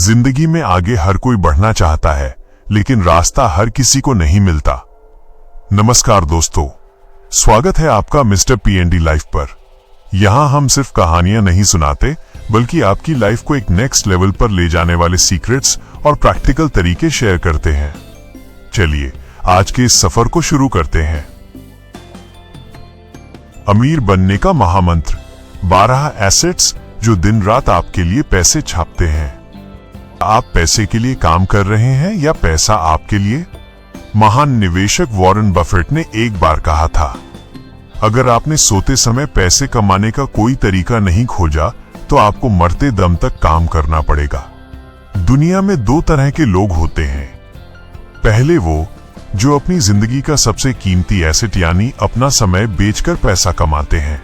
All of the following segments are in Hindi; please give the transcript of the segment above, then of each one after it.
जिंदगी में आगे हर कोई बढ़ना चाहता है, लेकिन रास्ता हर किसी को नहीं मिलता। नमस्कार दोस्तों, स्वागत है आपका मिस्टर पीएनडी लाइफ पर। यहां हम सिर्फ कहानियां नहीं सुनाते, बल्कि आपकी लाइफ को एक नेक्स्ट लेवल पर ले जाने वाले सीक्रेट्स और प्रैक्टिकल तरीके शेयर करते हैं। चलिए आज के इस सफर को शुरू करते हैं। अमीर बनने का महामंत्र, 12 एसेट्स जो दिन रात आपके लिए पैसे छापते हैं। आप पैसे के लिए काम कर रहे हैं या पैसा आपके लिए? महान निवेशक वॉरेन बफेट ने एक बार कहा था, अगर आपने सोते समय पैसे कमाने का कोई तरीका नहीं खोजा तो आपको मरते दम तक काम करना पड़ेगा। दुनिया में दो तरह के लोग होते हैं। पहले वो जो अपनी जिंदगी का सबसे कीमती एसेट यानी अपना समय बेचकर पैसा कमाते हैं।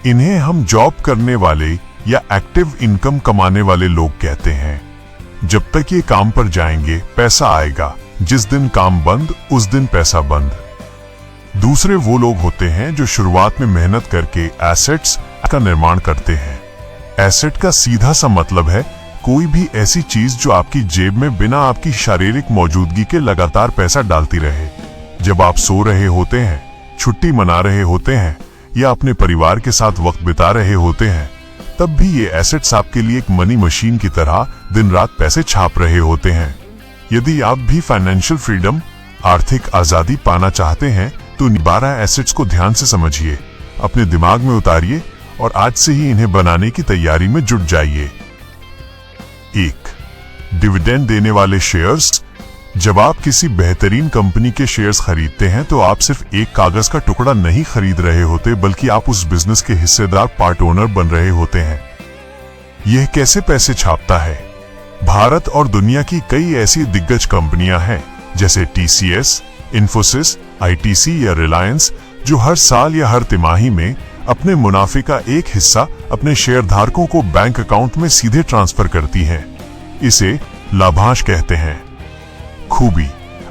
इन्हें हम जॉब करने वाले या एक्टिव इनकम कमाने वाले लोग कहते हैं। जब तक ये काम पर जाएंगे पैसा आएगा, जिस दिन काम बंद उस दिन पैसा बंद। दूसरे वो लोग होते हैं जो शुरुआत में मेहनत करके एसेट्स का निर्माण करते हैं। एसेट का सीधा सा मतलब है कोई भी ऐसी चीज जो आपकी जेब में बिना आपकी शारीरिक मौजूदगी के लगातार पैसा डालती रहे। जब आप सो रहे होते हैं, छुट्टी मना रहे होते हैं या अपने परिवार के साथ वक्त बिता रहे होते हैं, तब भी ये एसेट्स आपके लिए एक मनी मशीन की तरह दिन रात पैसे छाप रहे होते हैं। यदि आप भी फाइनेंशियल फ्रीडम, आर्थिक आजादी पाना चाहते हैं तो 12 एसेट्स को ध्यान से समझिए, अपने दिमाग में उतारिए और आज से ही इन्हें बनाने की तैयारी में जुट जाइए। 1. डिविडेंड देने वाले शेयर्स। जब आप किसी बेहतरीन कंपनी के शेयर्स खरीदते हैं तो आप सिर्फ एक कागज का टुकड़ा नहीं खरीद रहे होते, बल्कि आप उस बिजनेस के हिस्सेदार, पार्ट ओनर बन रहे होते हैं। यह कैसे पैसे छापता है? भारत और दुनिया की कई ऐसी दिग्गज कंपनियां हैं जैसे टीसीएस, इन्फोसिस, आईटीसी या रिलायंस, जो हर साल या हर तिमाही में अपने मुनाफे का एक हिस्सा अपने शेयरधारकों को बैंक अकाउंट में सीधे ट्रांसफर करती हैं। इसे लाभांश कहते हैं। खूबी,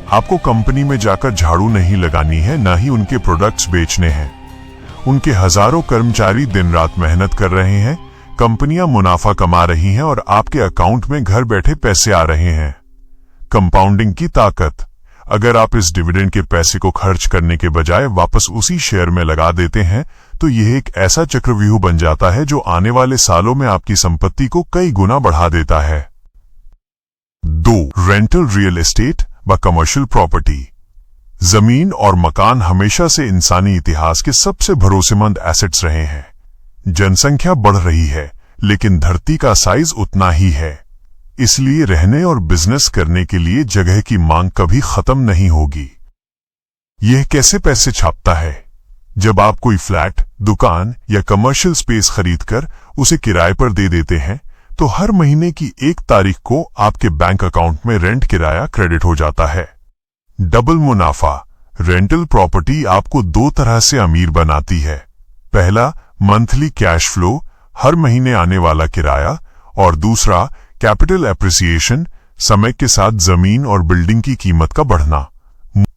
आपको कंपनी में जाकर झाड़ू नहीं लगानी है, ना ही उनके प्रोडक्ट्स बेचने हैं। उनके हजारों कर्मचारी दिन रात मेहनत कर रहे हैं, कंपनियां मुनाफा कमा रही हैं और आपके अकाउंट में घर बैठे पैसे आ रहे हैं। कंपाउंडिंग की ताकत। अगर आप इस डिविडेंड के पैसे को खर्च करने के बजाय वापस उसी शेयर में लगा देते हैं तो यह एक ऐसा चक्रव्यूह बन जाता है जो आने वाले सालों में आपकी संपत्ति को कई गुना बढ़ा देता है। 2. रेंटल रियल एस्टेट व कमर्शियल प्रॉपर्टी। जमीन और मकान हमेशा से इंसानी इतिहास के सबसे भरोसेमंद एसेट्स रहे हैं। जनसंख्या बढ़ रही है, लेकिन धरती का साइज उतना ही है। इसलिए रहने और बिजनेस करने के लिए जगह की मांग कभी खत्म नहीं होगी। यह कैसे पैसे छापता है? जब आप कोई फ्लैट, दुकान या कमर्शियल स्पेस खरीदकर उसे किराए पर दे देते हैं तो हर महीने की 1 तारीख को आपके बैंक अकाउंट में रेंट किराया क्रेडिट हो जाता है। डबल मुनाफा। रेंटल प्रॉपर्टी आपको 2 तरह से अमीर बनाती है। पहला, मंथली कैश फ्लो, हर महीने आने वाला किराया, और दूसरा, कैपिटल एप्रिसिएशन, समय के साथ जमीन और बिल्डिंग की कीमत का बढ़ना।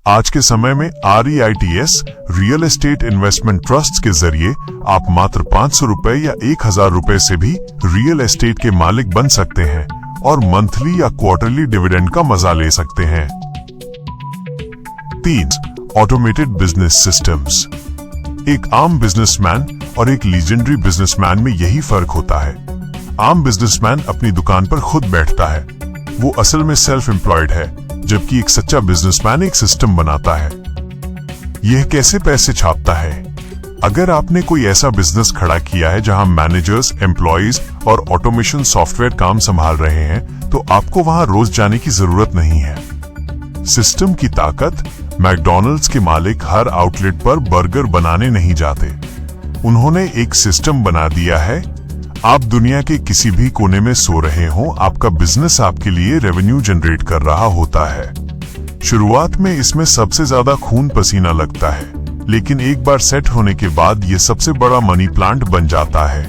आज के समय में REITs, real estate investment trust के जरिए आप मात्र 500 रुपए या 1000 रुपए से भी रियल एस्टेट के मालिक बन सकते हैं और मंथली या क्वार्टरली डिविडेंड का मजा ले सकते हैं। 3. Automated business systems. एक आम बिजनेसमैन और एक लीजेंडरी बिजनेसमैन में यही फर्क होता है। आम बिजनेसमैन अपनी दुकान पर खुद बैठता है, वो असल में सेल्फ एम्प्लॉयड है, जबकि एक सच्चा बिजनेसमैन एक सिस्टम बनाता है। यह कैसे पैसे छापता है? अगर आपने कोई ऐसा बिजनेस खड़ा किया है जहां मैनेजर्स, एम्प्लॉयज और ऑटोमेशन सॉफ्टवेयर काम संभाल रहे हैं तो आपको वहां रोज जाने की जरूरत नहीं है। सिस्टम की ताकत। मैकडॉनल्ड्स के मालिक हर आउटलेट पर बर्गर बनाने नहीं जाते, उन्होंने एक सिस्टम बना दिया है। आप दुनिया के किसी भी कोने में सो रहे हो, आपका बिजनेस आपके लिए रेवेन्यू जनरेट कर रहा होता है। शुरुआत में इसमें सबसे ज्यादा खून पसीना लगता है, लेकिन एक बार सेट होने के बाद यह सबसे बड़ा मनी प्लांट बन जाता है।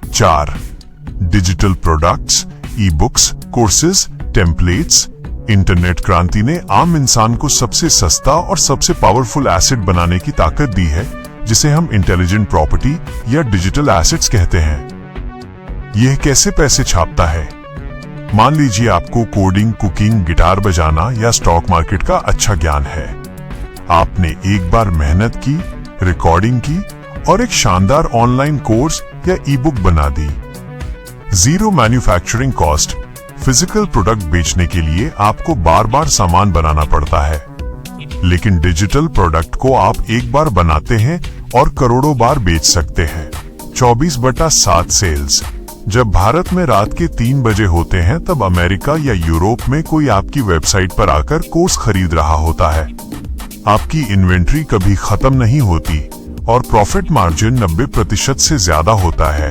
4. Digital products, e books, courses, templates. Internet क्रांति ने आम इंसान को सबसे सस्ता और सबसे पावरफुल एसेट बनाने की ताकत दी है, जिसे हम इंटेलिजेंट प्रॉपर्टी या डिजिटल एसेट्स कहते हैं। यह कैसे पैसे छापता है? मान लीजिए आपको कोडिंग, कुकिंग, गिटार बजाना या स्टॉक मार्केट का अच्छा ज्ञान है। आपने एक बार मेहनत की, रिकॉर्डिंग की और एक शानदार ऑनलाइन कोर्स या ई बुक बना दी। Zero manufacturing cost. Physical product बेचने के लिए आपको बार बार सामान बनाना पड़ता है, लेकिन डिजिटल प्रोडक्ट को आप एक बार बनाते हैं और करोड़ों बार बेच सकते हैं। 24/7 सेल्स। जब भारत में रात के 3 बजे होते हैं, तब अमेरिका या यूरोप में कोई आपकी वेबसाइट पर आकर कोर्स खरीद रहा होता है। आपकी इन्वेंट्री कभी खत्म नहीं होती और प्रॉफिट मार्जिन 90% से ज्यादा होता है।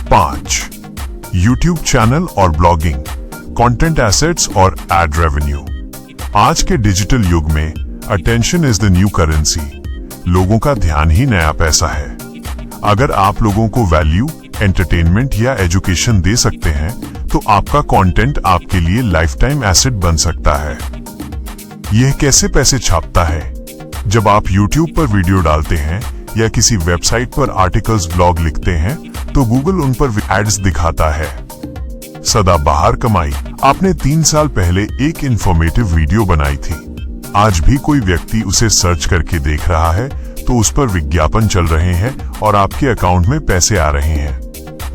5. YouTube चैनल और ब्लॉगिंग, कंटेंट एसेट्स और एड रेवेन्यू। आज के डिजिटल युग में attention is the new currency. लोगों का ध्यान ही नया पैसा है। अगर आप लोगों को वैल्यू, एंटरटेनमेंट या एजुकेशन दे सकते हैं, तो आपका कंटेंट आपके लिए लाइफ टाइम एसेट बन सकता है। यह कैसे पैसे छापता है? जब आप YouTube पर वीडियो डालते हैं या किसी वेबसाइट पर आर्टिकल्स, ब्लॉग लिखते हैं, तो गूगल उन पर एड्स दिखाता है। सदाबहार कमाई। आपने 3 साल पहले एक इंफॉर्मेटिव वीडियो बनाई थी। आज भी कोई व्यक्ति उसे सर्च करके देख रहा है, तो उस पर विज्ञापन चल रहे हैं और आपके अकाउंट में पैसे आ रहे हैं।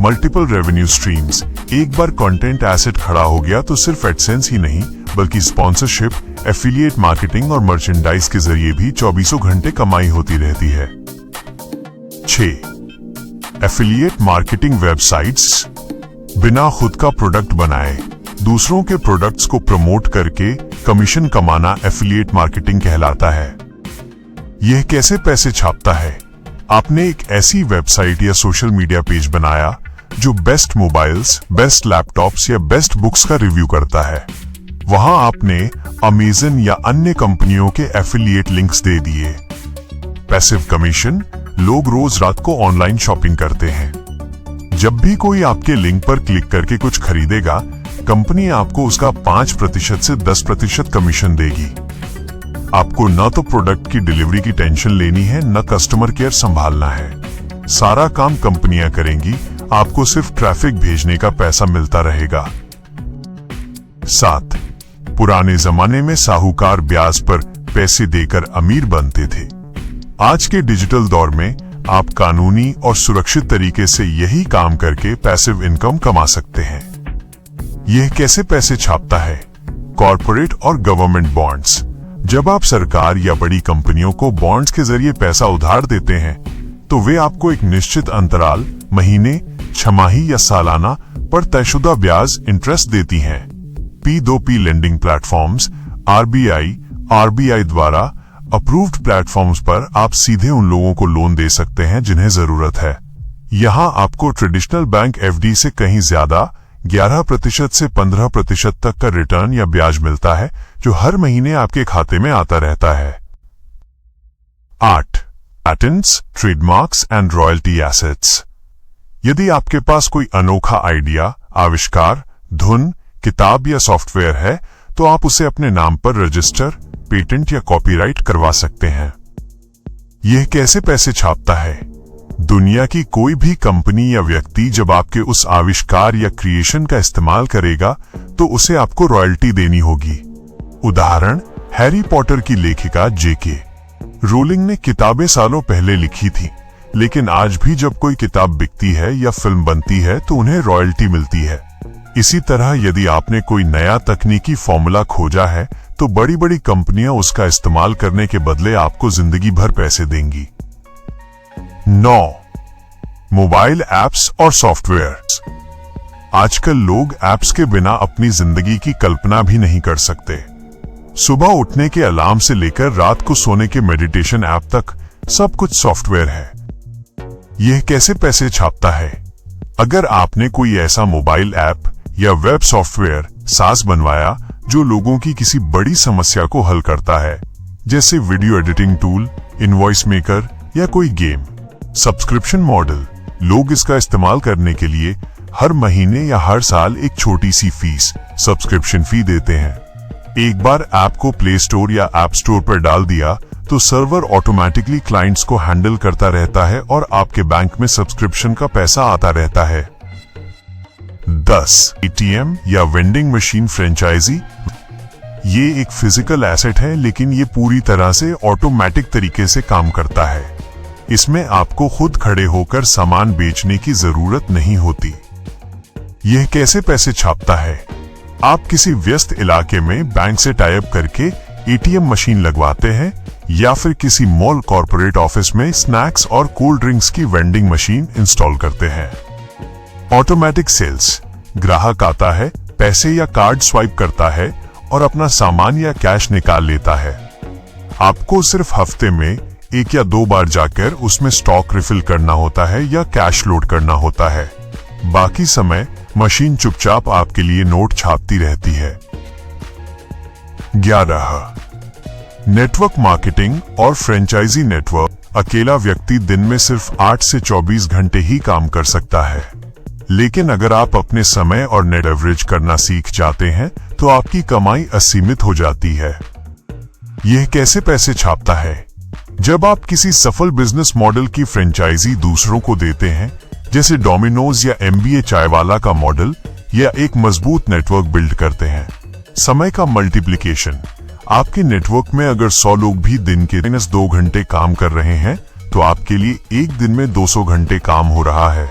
Multiple revenue streams. एक बार कंटेंट एसेट खड़ा हो गया तो सिर्फ एडसेंस ही नहीं, बल्कि स्पॉन्सरशिप, एफिलिएट मार्केटिंग और मर्चेंडाइज के जरिए भी 24 घंटे कमाई होती रहती है। 6. Affiliate marketing websites. बिना खुद का प्रोडक्ट बनाए दूसरों के प्रोडक्ट्स को प्रमोट करके कमीशन कमाना एफिलिएट मार्केटिंग कहलाता है। यह कैसे पैसे छापता है? आपने एक ऐसी वेबसाइट या सोशल मीडिया पेज बनाया जो बेस्ट मोबाइल्स, बेस्ट लैपटॉप्स या बेस्ट बुक्स का रिव्यू करता है। वहां आपने अमेज़न या अन्य कंपनियों के एफिलिएट लिंक्स दे दिए। Passive commission. लोग रोज रात को ऑनलाइन शॉपिंग करते हैं। जब भी कोई आपके लिंक पर क्लिक करके कुछ खरीदेगा, कंपनी आपको उसका 5% से 10% कमीशन देगी। आपको न तो प्रोडक्ट की डिलीवरी की टेंशन लेनी है, न कस्टमर केयर संभालना है। सारा काम कंपनियां करेंगी, आपको सिर्फ ट्रैफिक भेजने का पैसा मिलता रहेगा। 7. पुराने जमाने में साहूकार ब्याज पर पैसे देकर अमीर बनते थे। आज के डिजिटल दौर में आप कानूनी और सुरक्षित तरीके से यही काम करके पैसिव इनकम कमा सकते हैं। यह कैसे पैसे छापता है? कॉर्पोरेट और गवर्नमेंट बॉन्ड्स। जब आप सरकार या बड़ी कंपनियों को बॉन्ड्स के जरिए पैसा उधार देते हैं, तो वे आपको एक निश्चित अंतराल, महीने, छमाही या सालाना पर तयशुदा ब्याज इंटरेस्ट देती हैं। P2P lending platforms. आरबीआई द्वारा अप्रूव्ड प्लेटफॉर्म्स पर आप सीधे उन लोगों को लोन दे सकते हैं जिन्हें जरूरत है। यहां आपको ट्रेडिशनल बैंक एफडी से कहीं ज्यादा 11% से 15% तक का रिटर्न या ब्याज मिलता है, जो हर महीने आपके खाते में आता रहता है। 8. Patents, trademarks and royalty assets. यदि आपके पास कोई अनोखा आइडिया, आविष्कार, धुन, किताब या सॉफ्टवेयर है, तो आप उसे अपने नाम पर रजिस्टर, पेटेंट या कॉपीराइट करवा सकते हैं। यह कैसे पैसे छापता है? दुनिया की कोई भी कंपनी या व्यक्ति जब आपके उस आविष्कार या क्रिएशन का इस्तेमाल करेगा, तो उसे आपको रॉयल्टी देनी होगी। उदाहरण, हैरी पॉटर की लेखिका जेके रोलिंग ने किताबें सालों पहले लिखी थी, लेकिन आज भी जब कोई किताब बिकती है या फिल्म बनती है, तो उन्हें रॉयल्टी मिलती है। इसी तरह यदि आपने कोई नया तकनीकी फॉर्मूला खोजा है, तो बड़ी बड़ी कंपनियां उसका इस्तेमाल करने के बदले आपको जिंदगी भर पैसे देंगी। 9. मोबाइल ऐप्स और सॉफ्टवेयर। आजकल लोग ऐप्स के बिना अपनी जिंदगी की कल्पना भी नहीं कर सकते। सुबह उठने के अलार्म से लेकर रात को सोने के मेडिटेशन ऐप तक सब कुछ सॉफ्टवेयर है। यह कैसे पैसे छापता है? अगर आपने कोई ऐसा मोबाइल ऐप या वेब सॉफ्टवेयर सास बनवाया जो लोगों की किसी बड़ी समस्या को हल करता है, जैसे video editing tool, invoice maker या कोई गेम, सब्सक्रिप्शन मॉडल, लोग इसका इस्तेमाल करने के लिए हर महीने या हर साल एक छोटी सी फीस, सब्सक्रिप्शन फी देते हैं। एक बार ऐप को प्ले स्टोर या ऐप स्टोर पर डाल दिया तो सर्वर ऑटोमेटिकली क्लाइंट्स को हैंडल करता रहता है और आपके बैंक में सब्सक्रिप्शन का पैसा आता रहता है। 10 एटीएम या वेंडिंग मशीन फ्रेंचाइजी। ये एक फिजिकल एसेट है, लेकिन ये पूरी तरह से ऑटोमेटिक तरीके से काम करता है। इसमें आपको खुद खड़े होकर सामान बेचने की जरूरत नहीं होती। यह कैसे पैसे छापता है? आप किसी व्यस्त इलाके में बैंक से टाई अप करके एटीएम मशीन लगवाते हैं या फिर किसी मॉल कॉर्पोरेट ऑफिस में स्नैक्स और कोल्ड ड्रिंक्स की वेंडिंग मशीन इंस्टॉल करते हैं। Automatic sales. ग्राहक आता है, पैसे या कार्ड स्वाइप करता है और अपना सामान या कैश निकाल लेता है। आपको सिर्फ हफ्ते में 1 या 2 बार जाकर उसमें स्टॉक रिफिल करना होता है या कैश लोड करना होता है। बाकी समय मशीन चुपचाप आपके लिए नोट छापती रहती है। 11 नेटवर्क मार्केटिंग और फ्रेंचाइजी नेटवर्क। अकेला व्यक्ति दिन में सिर्फ 8 से 24 घंटे ही काम कर सकता है, लेकिन अगर आप अपने समय और नेट एवरेज करना सीख जाते हैं तो आपकी कमाई असीमित हो जाती है। यह कैसे पैसे छापता है? जब आप किसी सफल बिजनेस मॉडल की फ्रेंचाइजी दूसरों को देते हैं, जैसे डोमिनोज या MBA चायवाला का मॉडल, या एक मजबूत नेटवर्क बिल्ड करते हैं। समय का मल्टीप्लिकेशन। आपके नेटवर्क में अगर 100 लोग भी दिन के -2 घंटे काम कर रहे हैं तो आपके लिए एक दिन में 200 घंटे काम हो रहा है।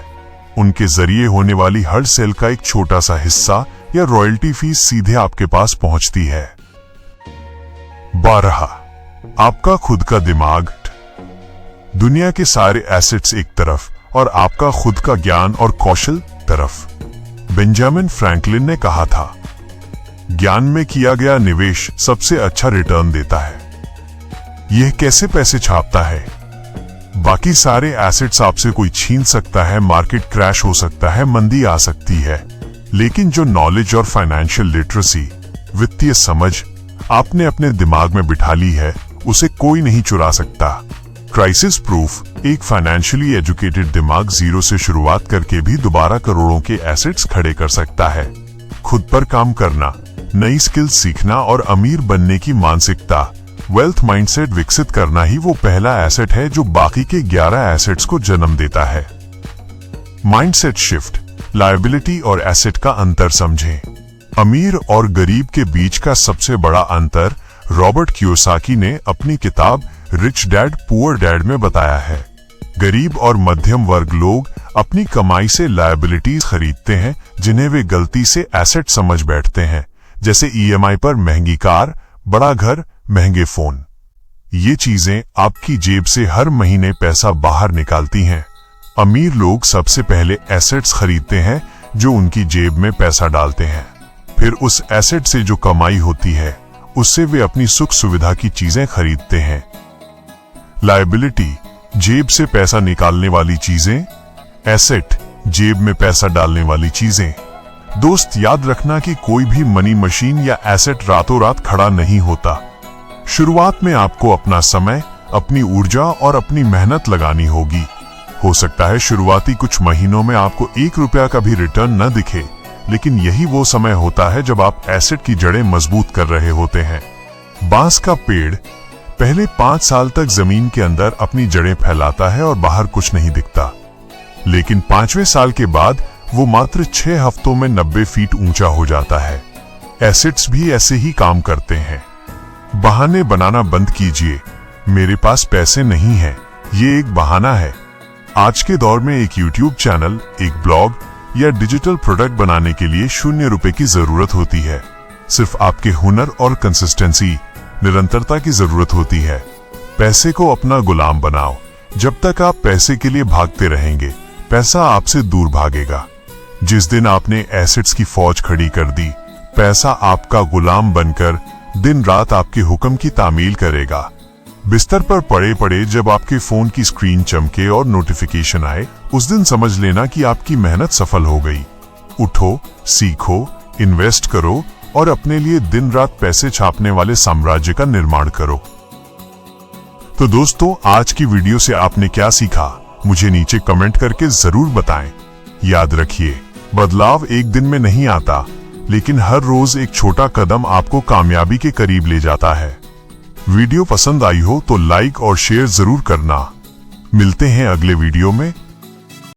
उनके जरिए होने वाली हर सेल का एक छोटा सा हिस्सा या रॉयल्टी फीस सीधे आपके पास पहुंचती है। 12 आपका खुद का दिमाग। दुनिया के सारे एसेट्स एक तरफ और आपका खुद का ज्ञान और कौशल तरफ। बेंजामिन फ्रैंकलिन ने कहा था, ज्ञान में किया गया निवेश सबसे अच्छा रिटर्न देता है। यह कैसे पैसे छापता है? बाकी सारे एसेट्स आपसे कोई छीन सकता है, मार्केट क्रैश हो सकता है, मंदी आ सकती है, लेकिन जो नॉलेज और फाइनेंशियल लिटरेसी, वित्तीय समझ आपने अपने दिमाग में बिठा ली है, उसे कोई नहीं चुरा सकता। Crisis proof. एक फाइनेंशियली एजुकेटेड दिमाग जीरो से शुरुआत करके भी दोबारा करोड़ों के एसेट्स खड़े कर सकता है। खुद पर काम करना, नई स्किल्स सीखना और अमीर बनने की मानसिकता, वेल्थ माइंडसेट विकसित करना ही वो पहला एसेट है जो बाकी के 11 एसेट्स को जन्म देता है। Mindset shift. लायबिलिटी और एसेट का अंतर समझें। अमीर और गरीब के बीच का सबसे बड़ा अंतर रॉबर्ट कियोसाकी ने अपनी किताब रिच डैड पुअर डैड में बताया है। गरीब और मध्यम वर्ग लोग अपनी कमाई से लायबिलिटीज खरीदते हैं जिन्हें वे गलती से एसेट समझ बैठते हैं, जैसे EMI पर महंगी कार, बड़ा घर, महंगे फोन। ये चीजें आपकी जेब से हर महीने पैसा बाहर निकालती हैं। अमीर लोग सबसे पहले एसेट्स खरीदते हैं जो उनकी जेब में पैसा डालते हैं। फिर उस एसेट से जो कमाई होती है उससे वे अपनी सुख सुविधा की चीजें खरीदते हैं। लायबिलिटी, जेब से पैसा निकालने वाली चीजें। एसेट, जेब में पैसा डालने वाली चीजें। दोस्त, याद रखना कि कोई भी मनी मशीन या एसेट रातों रात खड़ा नहीं होता। शुरुआत में आपको अपना समय, अपनी ऊर्जा और अपनी मेहनत लगानी होगी। हो सकता है शुरुआती कुछ महीनों में आपको 1 रुपया का भी रिटर्न न दिखे, लेकिन यही वो समय होता है जब आप एसेट की जड़ें मजबूत कर रहे होते हैं। बांस का पेड़ पहले 5 साल तक जमीन के अंदर अपनी जड़ें फैलाता है और बाहर कुछ नहीं दिखता, लेकिन 5वें साल के बाद वो मात्र 6 हफ्तों में 90 फीट ऊंचा हो जाता है। एसेट्स भी ऐसे ही काम करते हैं। बहाने बनाना बंद कीजिए। मेरे पास पैसे नहीं है, ये एक बहाना है। आज के दौर में एक YouTube चैनल, एक ब्लॉग या डिजिटल प्रोडक्ट बनाने के लिए 0 रुपए की जरूरत होती है। सिर्फ आपके हुनर और कंसिस्टेंसी, निरंतरता की जरूरत होती है। पैसे को अपना गुलाम बनाओ। जब तक आप पैसे के लिए भागते रहेंगे, पैसा आपसे दूर भागेगा। जिस दिन आपने एसेट्स की फौज खड़ी कर दी, पैसा आपका गुलाम बनकर दिन रात आपके हुक्म की तामील करेगा। बिस्तर पर पड़े पड़े जब आपके फोन की स्क्रीन चमके और नोटिफिकेशन आए, उस दिन समझ लेना कि आपकी मेहनत सफल हो गई। उठो, सीखो, इन्वेस्ट करो और अपने लिए दिन रात पैसे छापने वाले साम्राज्य का निर्माण करो। तो दोस्तों, आज की वीडियो से आपने क्या सीखा, मुझे नीचे कमेंट करके जरूर बताएं। याद रखिए, बदलाव एक दिन में नहीं आता, लेकिन हर रोज एक छोटा कदम आपको कामयाबी के करीब ले जाता है। वीडियो पसंद आई हो तो लाइक और शेयर जरूर करना। मिलते हैं अगले वीडियो में।